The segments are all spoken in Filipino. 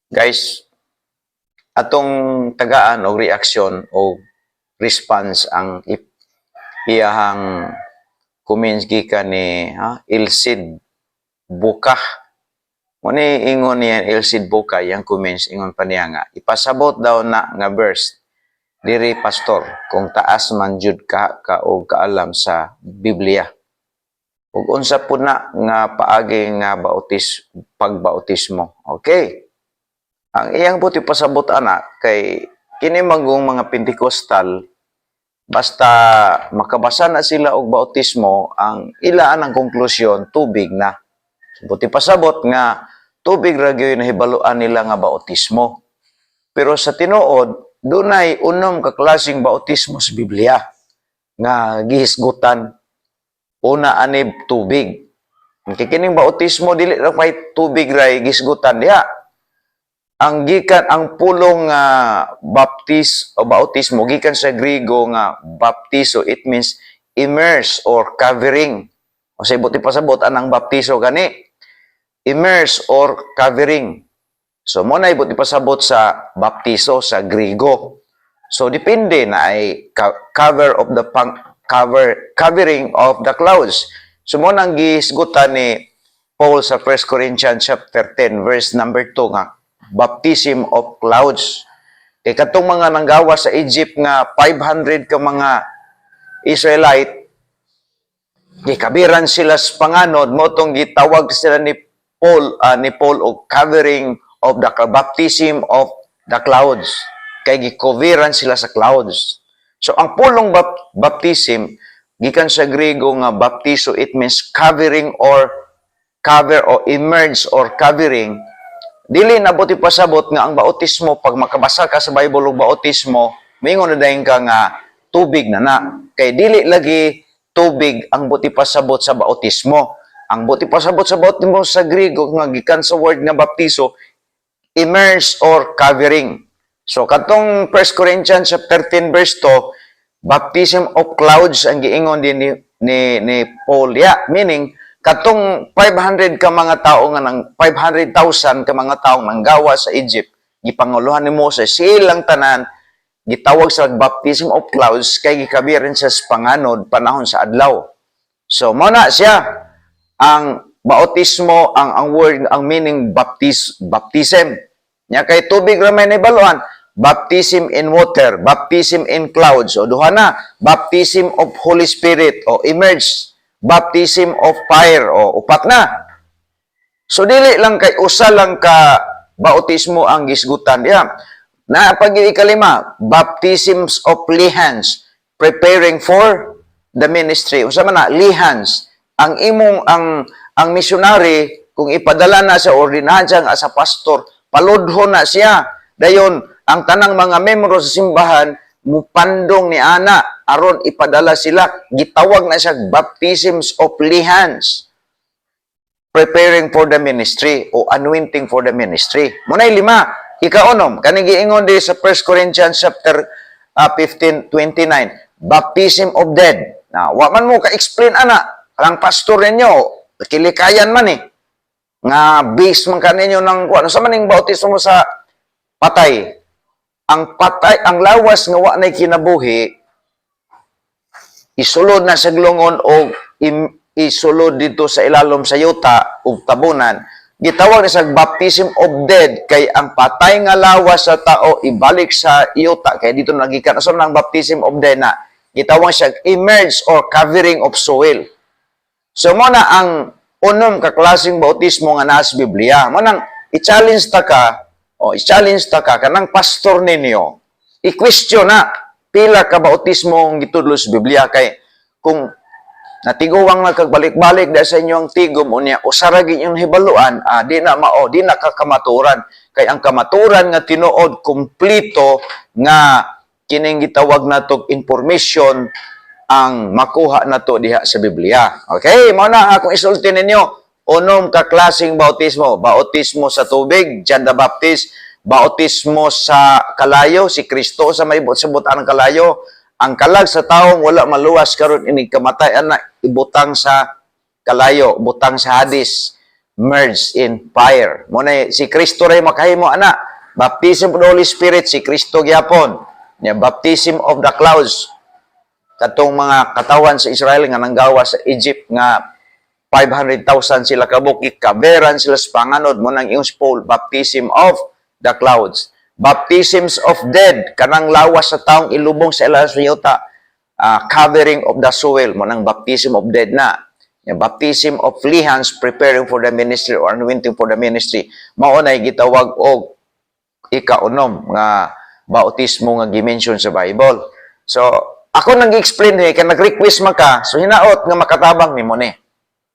Guys, atong tagaan o reaksyon o response ang iyahang comments gikan ni Ilsid Bukah. Muni ingon niya Ilsid Bukah yang comments ingon pa niya nga ipasabot daw na nga verse diri pastor kung taas man jud ka og kaalam sa Biblia. Ug unsa pud na nga paagi nga pagbautismo. Okay. Ang iyang buti pasabot ana kay kini magong mga Pentecostal basta makabasa na sila og bautismo ang ilaan ang konklusyon tubig na. Buti pasabot nga tubig ra gyud nahibaluan nila nga bautismo. Pero sa tinuod dunay unom ka klaseng bautismo sa Biblia nga gihisgutan. Una ani tubig. Kining bautismo dili ra kay tubig ra gihisgutan diha. Ang gikan ang pulong bautismo gikan sa Griego nga baptizo, it means immerse or covering. O sa ibuti pasabot anang baptizo gani immerse or covering. So mo na ibuti pasabot sa baptizo sa Griego. So depende na ay covering of the clouds. So mo nang gihisgutan ni Paul sa 1 Corinthians chapter 10 verse number 2 nga baptism of clouds. Kay katong mga nanggawa sa Egypt nga 500 ka mga Israelite, gikabiran sila sa panganod, mo tong gitawag sila ni Paul og covering of the baptism of the clouds. Kay gikoveran sila sa clouds. So ang pulong baptism gikan sa Griego nga baptizo, it means covering or cover or immerse or covering. Dili na buti pasabot nga ang bautismo, pag makabasa ka sa Bible og bautismo, mingon na dayon ka nga tubig na. Kay dili lagi tubig ang buti pasabot sa bautismo. Ang buti pasabot sa bautismo sa Griego nga gikan sa word nga baptizo, immerse or covering. So katong 1 Corinthians chapter 10 verse 2, baptism of clouds ang giingon din ni Paul. Meaning katong 500 ka mga tao nga nang 500,000 ka mga taong nanggawa sa Egypt, gipanguluhan ni Moses silang tanan gitawag sa baptism of clouds kay gikabiran sa panganod panahon sa adlaw. So mo na siya ang bautismo, ang word, ang meaning baptism. Nya kay tubig ra may nabaluan, baptism in water, baptism in clouds, o duha na, baptism of Holy Spirit o immerse, baptism of fire o upat na. So dili lang kay usa lang ka bautismo ang gisgutan diha. Na pag ikalima, baptisms of lihans, preparing for the ministry. Unsa man na lihans, ang imong ang missionary kung ipadala na sa ordinahan siya nga sa pastor, paludhon na siya. Dayon ang tanang mga membro sa simbahan mupandong ni ana aron ipadala sila, gitawag na siya baptisms of lihans, preparing for the ministry o anointing for the ministry. Munay lima, ikaunom kaning giingon di sa 1 Corinthians chapter 15:29, baptism of dead. Na wa man mo ka-explain ana, ang pastor ninyo kilikayan man nga base man kaninyo ng ano sa maning bautismo sa patay. Ang patay, ang lawas nga wa nay kinabuhi, isulod na sa glungon o isulod dito sa ilalom sa yuta o tabunan. Gitawag na sa baptism of dead, kay ang patay nga lawas sa tao ibalik sa yuta. Kaya dito nagikan sa ng baptism of dead na gitawag siya immerse or covering of soil. So mo na ang unom ka klaseng bautismo nga naa sa Biblia. Mo nang i-challenge ta ka kanang pastor ninyo, i-question na pila ka bautismo ang gitudlo sa Biblia. Kay kung natiguwang na kagbalik-balik dahil sa inyong tigom unya usaragi inyong hibaluan, di na kakamaturan. Kay ang kamaturan nga tinuod kumpleto nga kining gitawag natog information ang makuha nato diha sa Biblia. Okay, mo na akong isulti ninyo, unom ka klaseng bautismo. Bautismo sa tubig, John the Baptist. Bautismo sa kalayo, si Kristo sa may sabutan ng kalayo. Ang kalag sa taong wala maluwas karon ini kamatayan na ibutang sa kalayo, butang sa Hades. merged in fire. Muna si Kristo ray makahimo ana. Baptism of the Holy Spirit si Kristo gyapon. Nya baptism of the clouds katong mga katawan sa Israel nga nanggawa sa Egypt nga 500,000 sila kabuk ikaberan sila sa panganod mo nang iyong Paul, baptism of the clouds. Baptisms of dead, kanang lawas sa taong ilubong sa ilang suyota, covering of the soil, mo nang baptism of dead na. Yung baptism of lihans, preparing for the ministry or anointing for the ministry. Maunay gitawag og ikaunom nga bautismo nga gimension sa Bible. So, ako nag-explain ni, kaya nag-request man ka, so hinaot nga makatabang ni mo ni.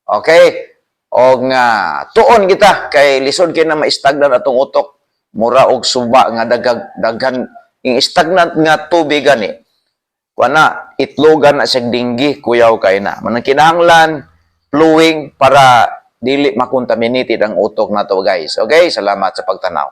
Okay? O nga, tuon kita, kay lisod kayo na maistagnan atong utok, mura og suba nga daghan, yung stagnant nga tubig gani. Kuana, itlogan na siyang dinggi, kuyaw kay na. Manang kinahanglan, flowing para dili makontaminated ang utok na to, guys. Okay? Salamat sa pagtanaw.